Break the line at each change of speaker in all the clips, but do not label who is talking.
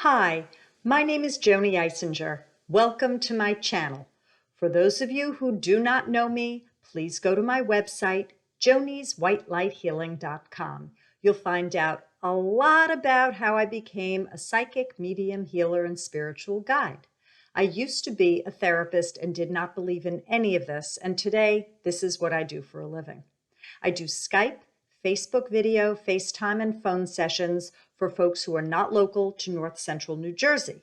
Hi, my name is Joanie'S. Welcome to my channel. For those of you who do not know me, please go to my website, joanieswhitelighthealing.com. You'll find out a lot about how I became a psychic, medium, healer, and spiritual guide. I used to be a therapist and did not believe in any of this, and today this is what I do for a living. I do Skype, Facebook video, FaceTime, and phone sessions for folks who are not local to North Central New Jersey.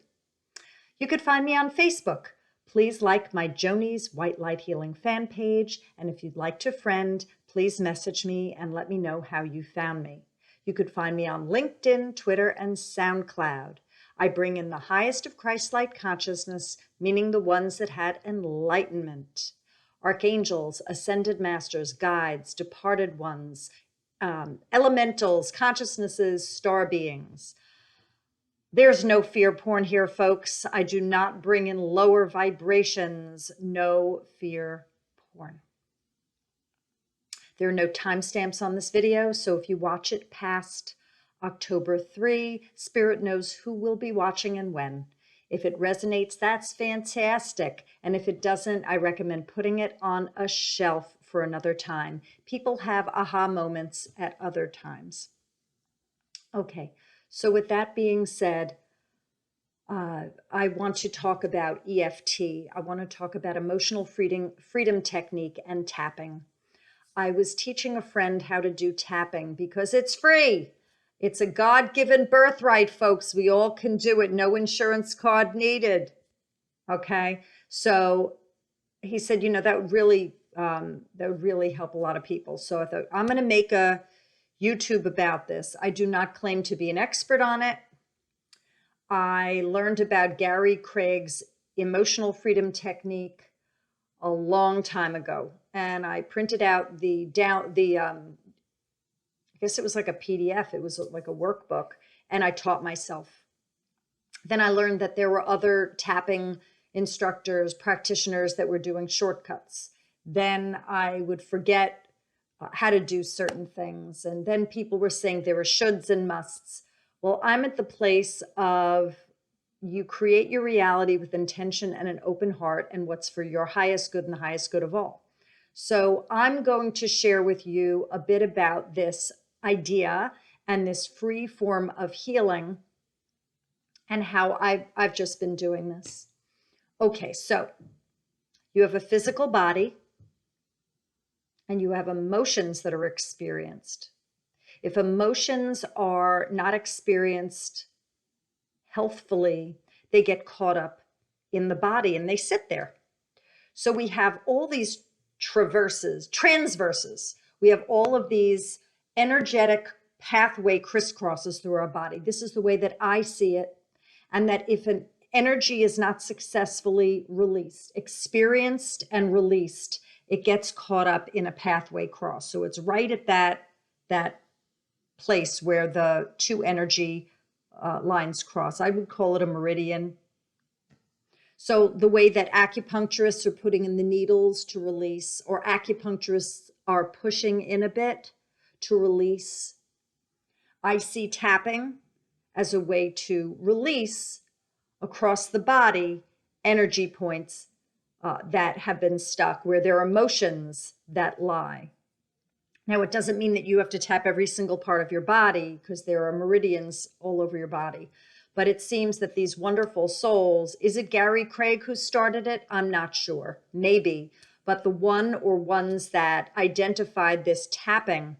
You could find me on Facebook. Please like my Joanie'S White Light Healing fan page, and if you'd like to friend, please message me and let me know how you found me. You could find me on LinkedIn, Twitter, and SoundCloud. I bring in the highest of Christ-like consciousness, meaning the ones that had enlightenment. Archangels, ascended masters, guides, departed ones, elementals, consciousnesses, star beings. There's no fear porn here, folks. I do not bring in lower vibrations. No fear porn. There are no timestamps on this video, so if you watch it past October 3, Spirit knows who will be watching and when. If it resonates, that's fantastic. And if it doesn't, I recommend putting it on a shelf for another time. People have aha moments at other times. Okay, so with that being said, I want to talk about EFT. I want to talk about emotional freedom technique and tapping. I was teaching a friend how to do tapping because it's free. It's a God-given birthright, folks. We all can do it. No insurance card needed. Okay, so he said, you know, that would really help a lot of people. So I thought, I'm going to make a YouTube about this. I do not claim to be an expert on it. I learned about Gary Craig's emotional freedom technique a long time ago, and I printed out I guess it was like a PDF. It was like a workbook, and I taught myself. Then I learned that there were other tapping instructors, practitioners that were doing shortcuts. Then I would forget how to do certain things. And then people were saying there were shoulds and musts. Well, I'm at the place of you create your reality with intention and an open heart and what's for your highest good and the highest good of all. So I'm going to share with you a bit about this idea and this free form of healing and how I've just been doing this. Okay, so you have a physical body and you have emotions that are experienced. If emotions are not experienced healthfully, they get caught up in the body and they sit there. So we have all these transverses. We have all of these energetic pathway crisscrosses through our body. This is the way that I see it. And that if an energy is not successfully released, experienced and released, it gets caught up in a pathway cross. So it's right at that place where the two energy lines cross. I would call it a meridian. So the way that acupuncturists are putting in the needles to release, or acupuncturists are pushing in a bit to release, I see tapping as a way to release across the body energy points that have been stuck, where there are emotions that lie. Now, it doesn't mean that you have to tap every single part of your body, because there are meridians all over your body. But it seems that these wonderful souls, is it Gary Craig who started it? I'm not sure, maybe. But the one or ones that identified this tapping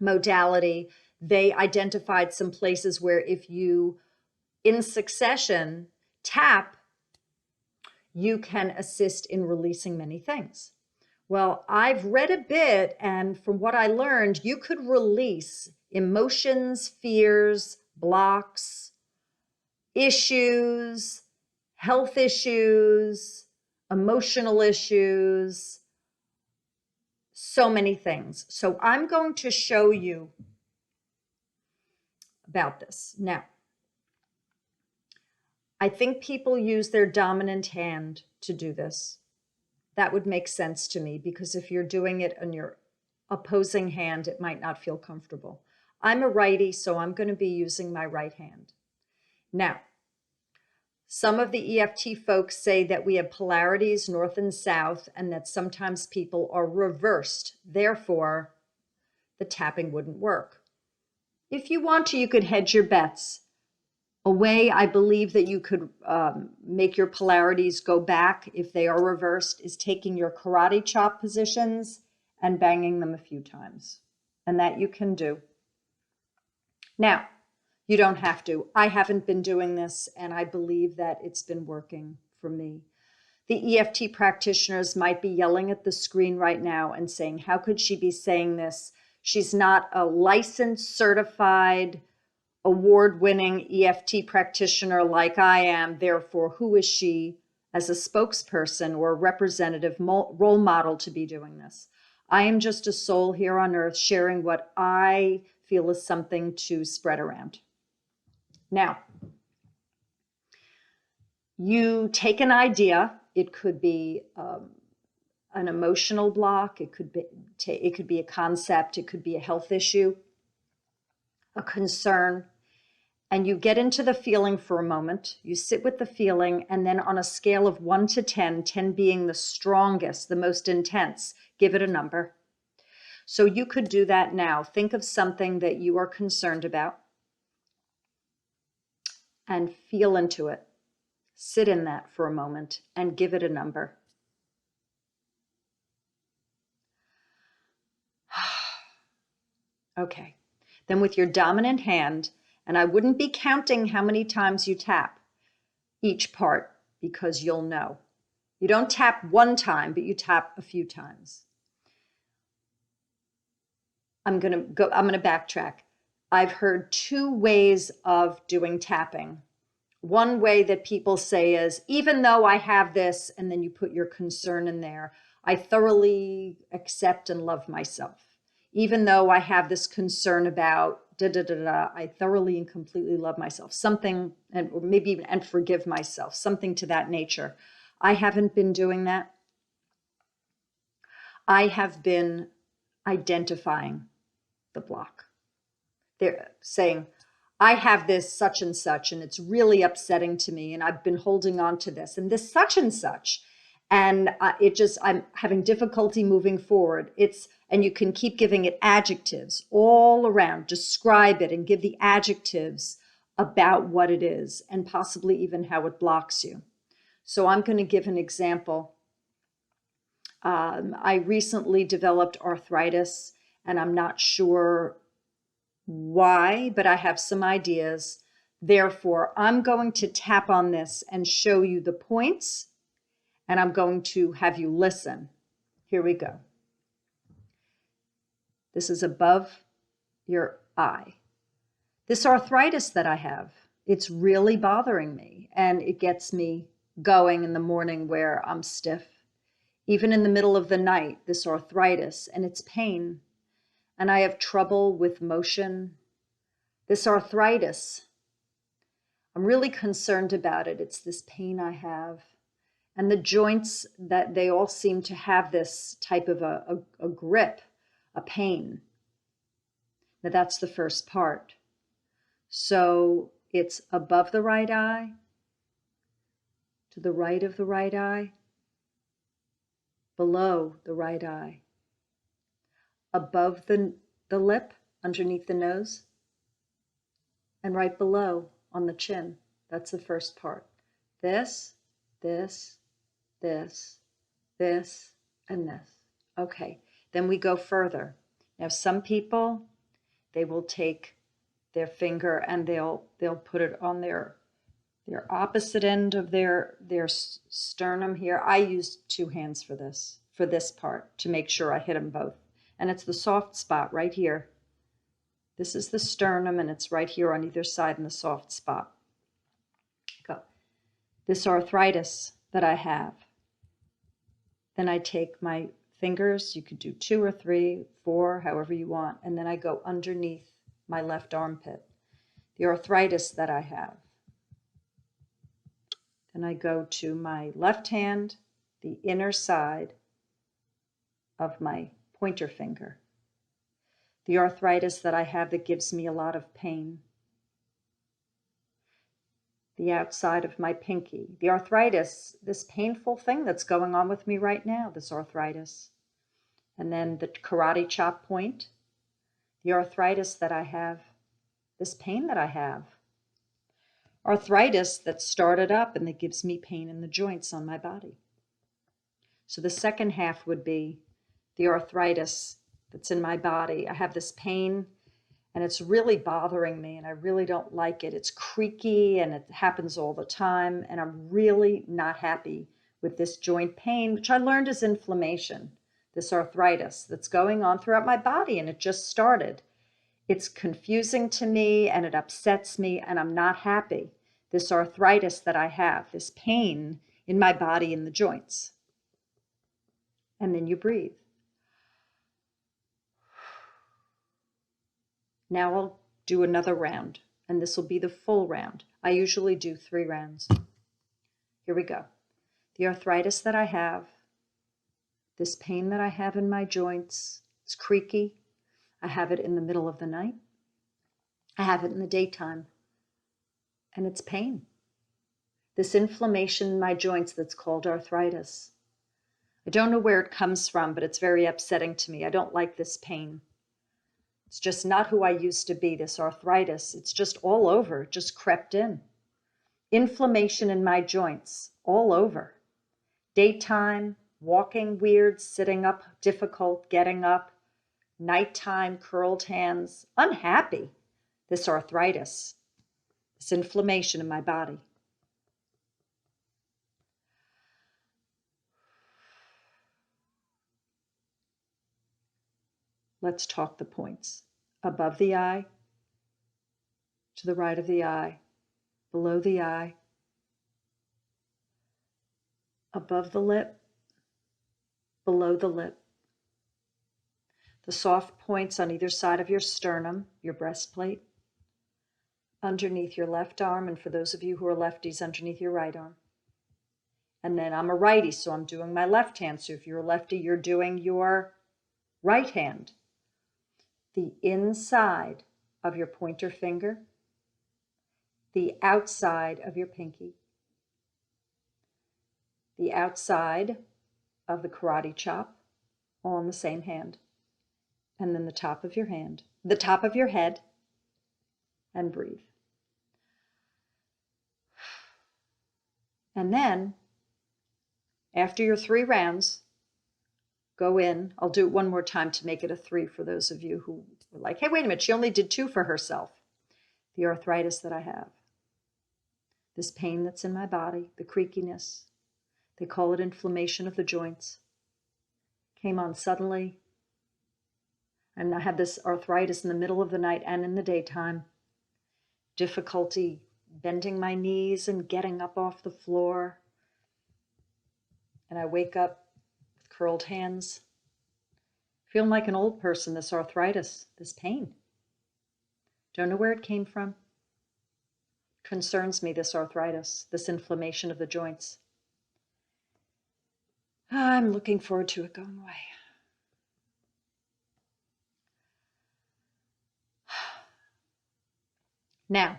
modality, they identified some places where if you, in succession, tap, you can assist in releasing many things. Well, I've read a bit, and from what I learned, you could release emotions, fears, blocks, issues, health issues, emotional issues, so many things. So I'm going to show you about this. Now, I think people use their dominant hand to do this. That would make sense to me, because if you're doing it on your opposing hand, it might not feel comfortable. I'm a righty, so I'm going to be using my right hand. Now, some of the EFT folks say that we have polarities, north and south, and that sometimes people are reversed. Therefore, the tapping wouldn't work. If you want to, you could hedge your bets. A way I believe that you could make your polarities go back if they are reversed is taking your karate chop positions and banging them a few times. And that you can do. Now, you don't have to. I haven't been doing this, and I believe that it's been working for me. The EFT practitioners might be yelling at the screen right now and saying, how could she be saying this? She's not a licensed, certified, award-winning EFT practitioner like I am. Therefore, who is she as a spokesperson or a representative role model to be doing this? I am just a soul here on earth sharing what I feel is something to spread around. Now, you take an idea. It could be an emotional block. It could be a concept. It could be a health issue, a concern. And you get into the feeling for a moment. You sit with the feeling, and then on a scale of 1 to 10, 10 being the strongest, the most intense, give it a number. So you could do that now. Think of something that you are concerned about and feel into it. Sit in that for a moment and give it a number. Okay. Then with your dominant hand, and I wouldn't be counting how many times you tap each part because you'll know. You don't tap one time, but you tap a few times. I'm going to backtrack. I've heard two ways of doing tapping. One way that people say is, even though I have this, and then you put your concern in there, I thoroughly accept and love myself. Even though I have this concern about I thoroughly and completely love myself. Something, or maybe even, and forgive myself, something to that nature. I haven't been doing that. I have been identifying the block. They're saying, I have this such and such, and it's really upsetting to me, and I've been holding on to this, and this such and such, and I'm having difficulty moving forward. And you can keep giving it adjectives all around, describe it and give the adjectives about what it is and possibly even how it blocks you. So I'm going to give an example. I recently developed arthritis, and I'm not sure why, but I have some ideas. Therefore, I'm going to tap on this and show you the points, and I'm going to have you listen. Here we go. This is above your eye. This arthritis that I have, it's really bothering me, and it gets me going in the morning where I'm stiff. Even in the middle of the night, this arthritis, and it's pain. And I have trouble with motion. This arthritis, I'm really concerned about it. It's this pain I have. And the joints, that they all seem to have this type of a grip, a pain. Now that's the first part. So it's above the right eye, to the right of the right eye, below the right eye, above the lip, underneath the nose, and right below on the chin. That's the first part. This, this, this, this, and this. Okay, then we go further. Now some people, they will take their finger and they'll put it on their opposite end of their sternum here. I use two hands for this part to make sure I hit them both. And it's the soft spot right here. This is the sternum, and it's right here on either side in the soft spot. Go. This arthritis that I have. Then I take my fingers, you could do 2 or 3, 4, however you want, and then I go underneath my left armpit. The arthritis that I have. Then I go to my left hand, the inner side of my pointer finger. The arthritis that I have that gives me a lot of pain. the outside of my pinky, the arthritis, this painful thing that's going on with me right now, this arthritis. And then the karate chop point, the arthritis that I have, this pain that I have. Arthritis that started up and that gives me pain in the joints on my body. So the second half would be the arthritis that's in my body. I have this pain and it's really bothering me and I really don't like it. It's creaky and it happens all the time and I'm really not happy with this joint pain, which I learned is inflammation, this arthritis that's going on throughout my body and it just started. It's confusing to me and it upsets me and I'm not happy. This arthritis that I have, this pain in my body in the joints. And then you breathe. Now I'll do another round, and this will be the full round. I usually do 3 rounds. Here we go. The arthritis that I have, this pain that I have in my joints, it's creaky. I have it in the middle of the night. I have it in the daytime, and it's pain. This inflammation in my joints that's called arthritis. I don't know where it comes from, but it's very upsetting to me. I don't like this pain. It's just not who I used to be, this arthritis. It's just all over, it just crept in. Inflammation in my joints, all over. Daytime, walking weird, sitting up difficult, getting up. Nighttime, curled hands, unhappy. This arthritis, this inflammation in my body. Let's talk the points. Above the eye, to the right of the eye, below the eye, above the lip, below the lip. The soft points on either side of your sternum, your breastplate, underneath your left arm, and for those of you who are lefties, underneath your right arm. And then I'm a righty, so I'm doing my left hand. So if you're a lefty, you're doing your right hand. The inside of your pointer finger, the outside of your pinky, the outside of the karate chop, all in the same hand, and then the top of your hand, the top of your head, and breathe. And then, after your 3 rounds, go in. I'll do it one more time to make it a 3 for those of you who were like, hey, wait a minute, she only did 2 for herself. The arthritis that I have, this pain that's in my body, the creakiness, they call it inflammation of the joints, came on suddenly. And I had this arthritis in the middle of the night and in the daytime. Difficulty bending my knees and getting up off the floor. And I wake up with curled hands, feeling like an old person, this arthritis, this pain. Don't know where it came from. Concerns me, this arthritis, this inflammation of the joints. I'm looking forward to it going away. Now,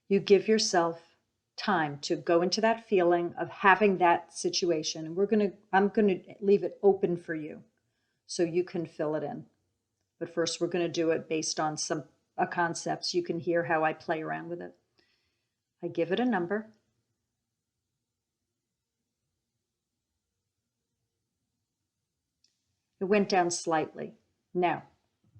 you give yourself time to go into that feeling of having that situation. And I'm going to leave it open for you so you can fill it in. But first, we're going to do it based on some concepts. You can hear how I play around with it. I give it a number. It went down slightly. Now,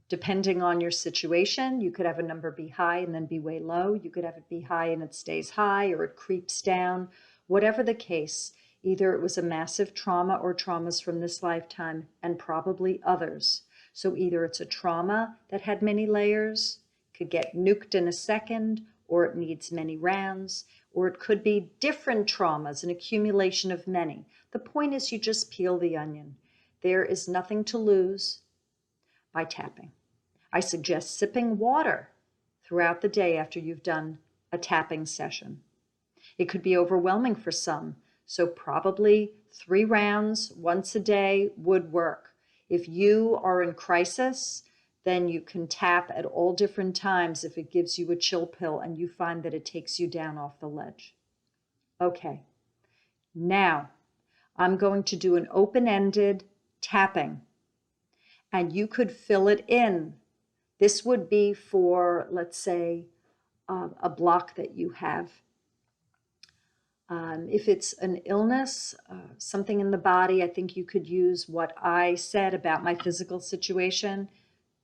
depending on your situation, you could have a number be high and then be way low. You could have it be high and it stays high or it creeps down. Whatever the case, either it was a massive trauma or traumas from this lifetime and probably others. So either it's a trauma that had many layers, could get nuked in a second, or it needs many rounds, or it could be different traumas, an accumulation of many. The point is you just peel the onion. There is nothing to lose by tapping. I suggest sipping water throughout the day after you've done a tapping session. It could be overwhelming for some, so probably 3 rounds once a day would work. If you are in crisis, then you can tap at all different times if it gives you a chill pill and you find that it takes you down off the ledge. Okay, now I'm going to do an open-ended tapping, and you could fill it in. This would be for, let's say, a block that you have. If it's an illness, something in the body, I think you could use what I said about my physical situation,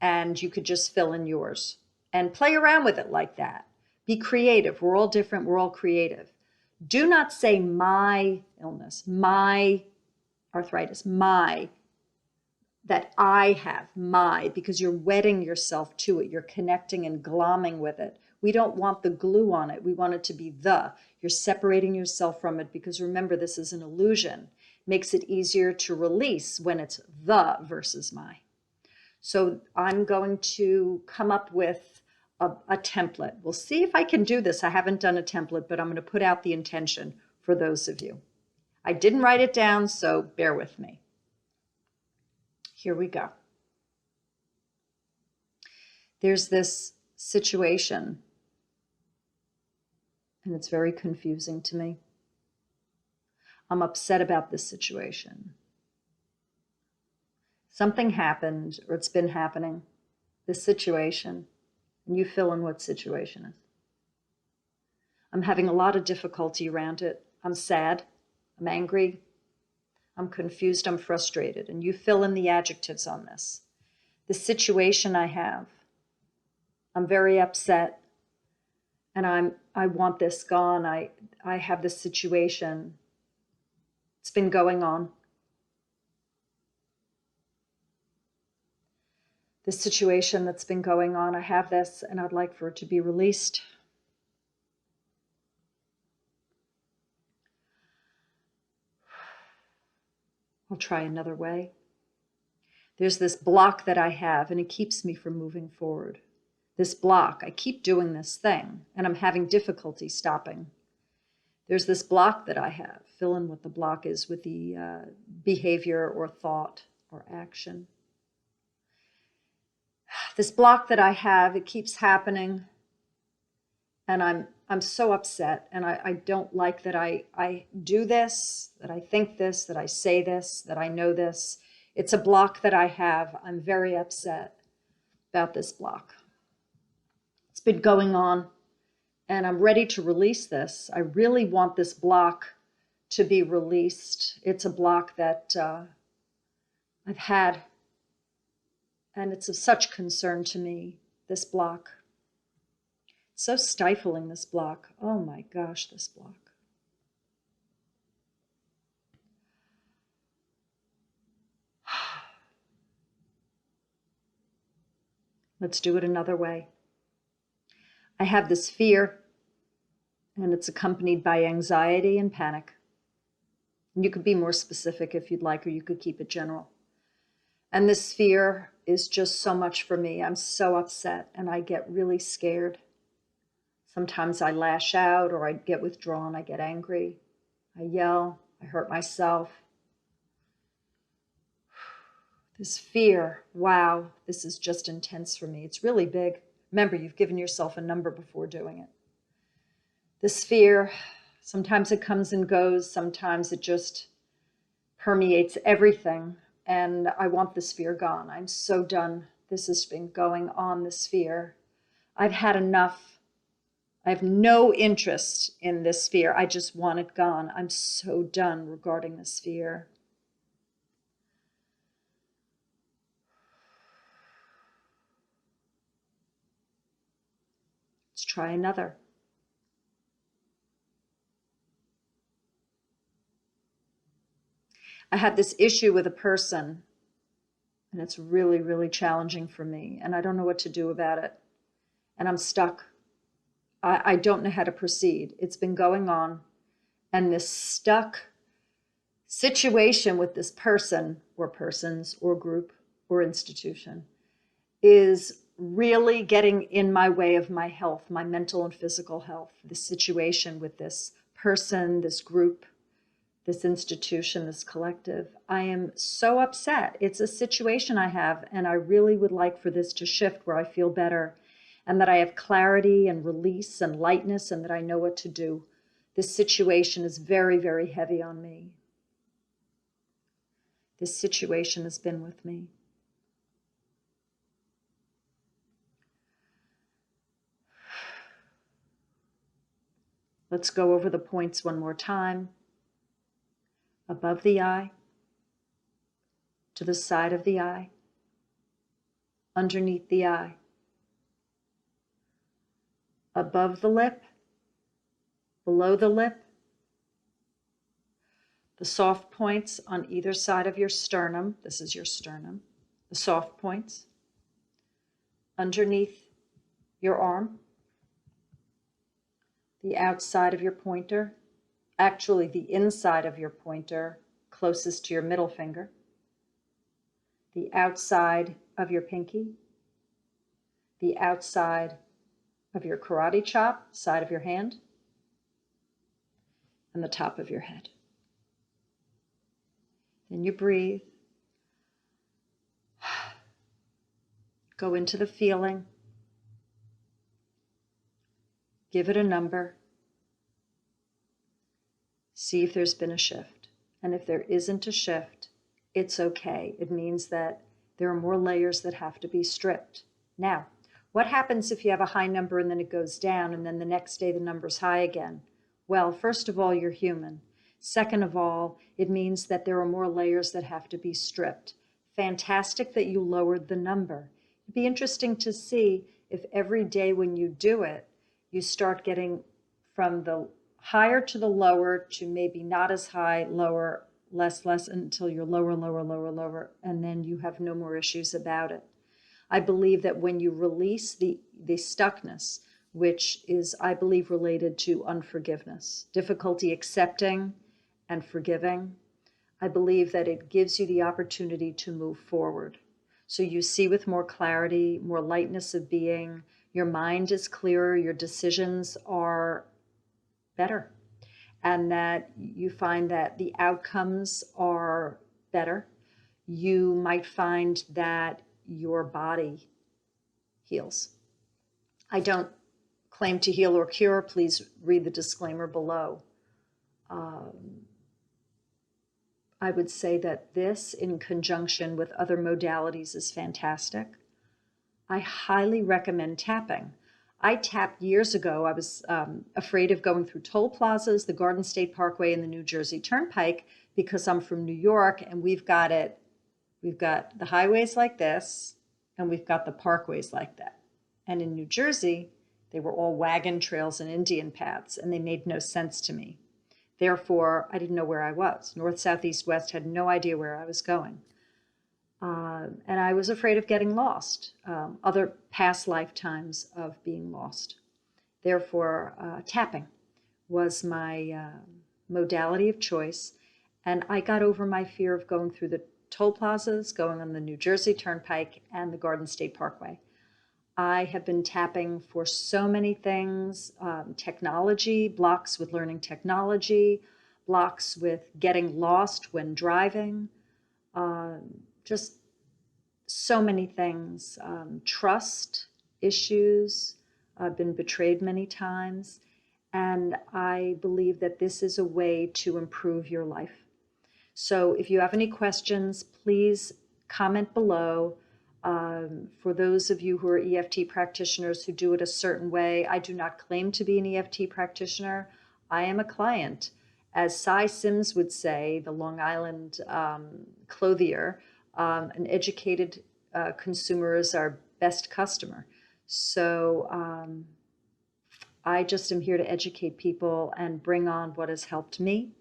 and you could just fill in yours and play around with it like that. Be creative. We're all different. We're all creative. Do not say my illness, my arthritis, my, that I have, my, because you're wedding yourself to it. You're connecting and glomming with it. We don't want the glue on it. We want it to be the. You're separating yourself from it because remember, this is an illusion. Makes it easier to release when it's the versus my. So I'm going to come up with a template. We'll see if I can do this. I haven't done a template, but I'm going to put out the intention for those of you. I didn't write it down, so bear with me. Here we go. There's this situation, and it's very confusing to me. I'm upset about this situation. Something happened, or it's been happening, this situation, and you fill in what situation is. I'm having a lot of difficulty around it. I'm sad, I'm angry, I'm confused, I'm frustrated, and you fill in the adjectives on this. The situation I have, I'm very upset, and I want this gone. I have this situation. It's been going on. This situation that's been going on, I have this, and I'd like for it to be released. I'll try another way. There's this block that I have, and it keeps me from moving forward. This block, I keep doing this thing, and I'm having difficulty stopping. There's this block that I have. Fill in what the block is with the behavior or thought or action. This block that I have, it keeps happening, and I'm so upset, and I don't like that I do this, that I think this, that I say this, that I know this. It's a block that I have. I'm very upset about this block. It's been going on, and I'm ready to release this. I really want this block to be released. It's a block that I've had, and it's of such concern to me, this block. It's so stifling, this block. Oh my gosh, this block. Let's do it another way. I have this fear, and it's accompanied by anxiety and panic. And you could be more specific if you'd like, or you could keep it general. And this fear is just so much for me. I'm so upset, and I get really scared. Sometimes I lash out, or I get withdrawn, I get angry, I yell, I hurt myself. This fear, wow, this is just intense for me. It's really big. Remember, you've given yourself a number before doing it. This fear, sometimes it comes and goes, sometimes it just permeates everything. And I want this fear gone. I'm so done. This has been going on, this fear. I've had enough. I have no interest in this fear. I just want it gone. I'm so done regarding this fear. Let's try another. I had this issue with a person, and it's really, really challenging for me, and I don't know what to do about it, and I'm stuck. I don't know how to proceed. It's been going on, and this stuck situation with this person or persons or group or institution is really getting in my way of my health, my mental and physical health. This situation with this person, this group, this institution, this collective. I am so upset. It's a situation I have, and I really would like for this to shift where I feel better and that I have clarity and release and lightness and that I know what to do. This situation is very, very heavy on me. This situation has been with me. Let's go over the points one more time. Above the eye, to the side of the eye, underneath the eye, above the lip, below the lip, the soft points on either side of your sternum. This is your sternum. The soft points underneath your arm, the outside of your pointer, actually the inside of your pointer closest to your middle finger, the outside of your pinky, the outside of your karate chop, side of your hand, and the top of your head. Then you breathe. Go into the feeling. Give it a number. See if there's been a shift. And if there isn't a shift, it's okay. It means that there are more layers that have to be stripped. Now, what happens if you have a high number and then it goes down and then the next day the number's high again? Well, first of all, you're human. Second of all, it means that there are more layers that have to be stripped. Fantastic that you lowered the number. It'd be interesting to see if every day when you do it, you start getting from the higher to the lower to maybe not as high, lower, less, until you're lower, lower, lower, lower, and then you have no more issues about it. I believe that when you release the stuckness, which is, I believe, related to unforgiveness, difficulty accepting and forgiving, I believe that it gives you the opportunity to move forward. So you see with more clarity, more lightness of being, your mind is clearer, your decisions are better, and that you find that the outcomes are better. You might find that your body heals. I don't claim to heal or cure. Please read the disclaimer below. I would say that this, in conjunction with other modalities, is fantastic. I highly recommend tapping. I tapped years ago. I was afraid of going through toll plazas, the Garden State Parkway and the New Jersey Turnpike, because I'm from New York and we've got the highways like this and we've got the parkways like that. And in New Jersey, they were all wagon trails and Indian paths and they made no sense to me. Therefore, I didn't know where I was. North, south, east, west, had no idea where I was going. And I was afraid of getting lost, other past lifetimes of being lost. Therefore, tapping was my modality of choice. And I got over my fear of going through the toll plazas, going on the New Jersey Turnpike and the Garden State Parkway. I have been tapping for so many things, technology, blocks with learning technology, blocks with getting lost when driving, just so many things, trust issues. I've been betrayed many times, and I believe that this is a way to improve your life. So if you have any questions, please comment below. For those of you who are EFT practitioners who do it a certain way, I do not claim to be an EFT practitioner. I am a client. As Cy Sims would say, the Long Island clothier, an educated consumer is our best customer. So I just am here to educate people and bring on what has helped me.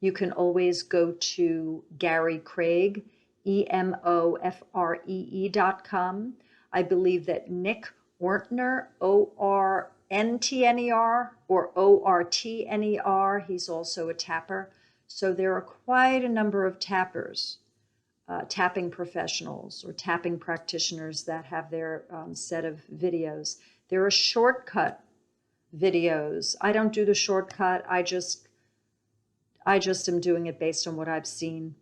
You can always go to Gary Craig, EMOFREE.com. I believe that Nick Ortner, ORNTNER or ORTNER, he's also a tapper. So there are quite a number of tappers, tapping professionals or tapping practitioners that have their set of videos. There are shortcut videos. I don't do the shortcut. I just am doing it based on what I've seen.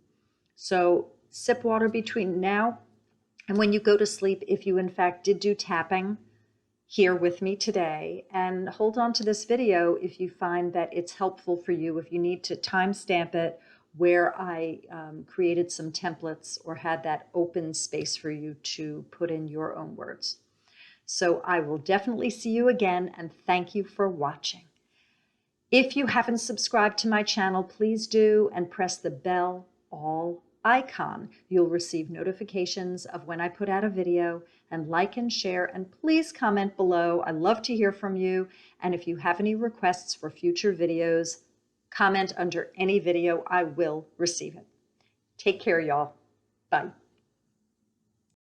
So sip water between now and when you go to sleep, if you in fact did do tapping here with me today, and hold on to this video if you find that it's helpful for you, if you need to timestamp it where I created some templates or had that open space for you to put in your own words. So I will definitely see you again, and thank you for watching. If you haven't subscribed to my channel, please do, and press the bell all icon. You'll receive notifications of when I put out a video, and like and share, and please comment below. I love to hear from you. And if you have any requests for future videos, comment under any video. I will receive it. Take care, y'all. Bye.